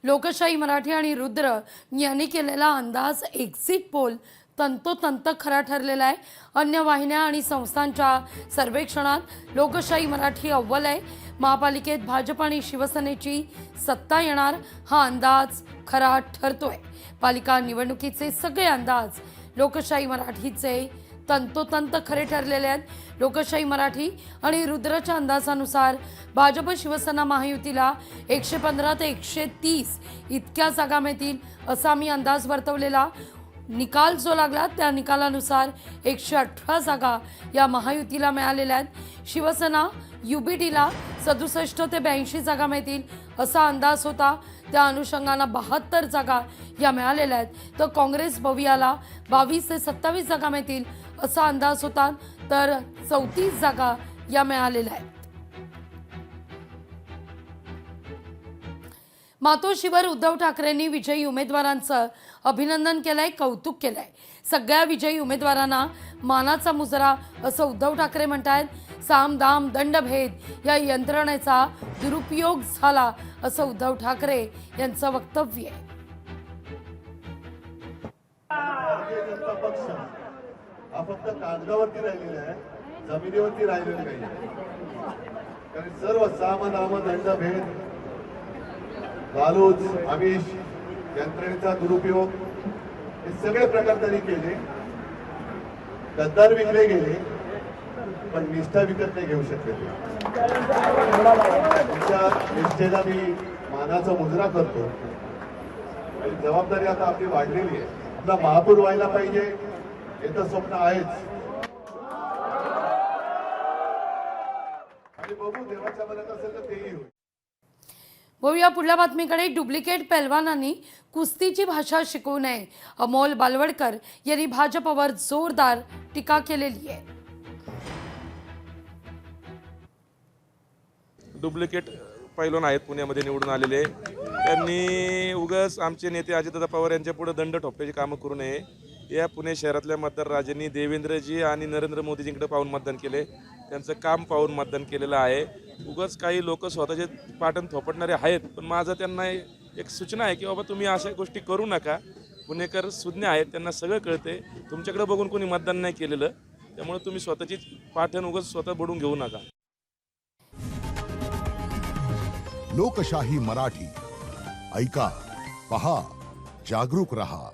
लोकशाही मराठी आणि रुद्र यांनी केलेला अंदाज एक्झिट पोल तंतोतंत खरा ठरलेला आहे। अन्य वाहिन्या आणि संस्थांच्या सर्वेक्षणात लोकशाही मराठी अव्वल आहे। महापालिकेत भाजप आणि शिवसेनेची सत्ता येणार हा अंदाज खरा ठरतोय। पालिका निवडणुकीचे सगळे अंदाज लोकशाही मराठीचे तंतोतंत खरे ठरलेले आहेत। लोकशाही मराठी आणि रुद्रच्या अंदाजानुसार भाजप शिवसेना महायुतीला 115 ते 130 इतक्या जागा मिळतील असा मी अंदाज वर्तवलेला। निकाल जो लागला त्या निकालानुसार 118 जागा या महायुतीला मिळालेल्या आहेत। शिवसेना युबीटीला 67 ते 82 जागा मिळतील असा अंदाज होता। त्या अनुषंगाने 72 जागा या मिळालेल्या आहेत। तर काँग्रेस भवियाला 22 ते 27 जागा मिळतील असा अंदाज होता, तर 34 जागा या मिळालेल्या आहेत। मातोश्रीवर उद्धव ठाकरेंनी विजयी उमेदवारांचं अभिनंदन केलंय, कौतुक केलंय। सगळ्या विजयी उमेदवारांना मानाचा मुजरा असं उद्धव ठाकरे म्हणतायत। साम दाम दंडभेद या यंत्रणेचा दुरुपयोग झाला असं उद्धव ठाकरे यांचं वक्तव्य आहे। भारतीय जनता पक्ष हा फक्त कागदावरती राहिलेला आहे, जमिनीवरती राहिलेला नाही। कारण सर्व साम दाम दंडभेद, लालूच, आमिष, यंत्रणेचा दुरुपयोग हे सगळे प्रकार त्यांनी केले। गद्दार विकले गेले, पण निष्ठा विकत नाही घेऊ शकले। तुमच्या निष्ठेला मी मानाचा मुजरा करतो आणि जबाबदारी आता आपली वाढलेली आहे। आपला महापौर व्हायला पाहिजे हे तर स्वप्न आहेच, आणि बघू देवाच्या मनात असेल तर तेही होईल। या पुढल्या बातमीकडे। डुप्लिकेट पहलवानांनी कुस्तीची भाषा शिकवू नये, अमोल बालवडकर यांनी भाजपवर जोरदार टीका केलेली आहे। डुप्लिकेट पैलवान आहेत पुण्यामध्ये निवडून आलेले, त्यांनी उगाच आमचे नेते अजितदादा पवार यांच्या पुढे दंड ठोकण्याची कामं करू नये। या पुणे शहरातल्या मतदारांनी देवेंद्रजी आणि नरेंद्र मोदीजींकडे पाहून मतदान केले, त्यांचं काम पाहून मतदान केलेलं आहे। उगाच काही लोक स्वतःचे पाटण थोपटणारे आहेत, पण माझं त्यांना एक सूचना आहे की बाबा तुम्ही अशा गोष्टी करू नका। पुणेकर सुज्ञ आहेत, त्यांना सगळं कळते। तुमच्याकडे बघून कोणी मतदान नाही केलेलं, त्यामुळे तुम्ही स्वतःची पाटण उगाच स्वतः बुडून घेऊ नका। लोकशाही मराठी ऐका, पहा, जागरूक रहा।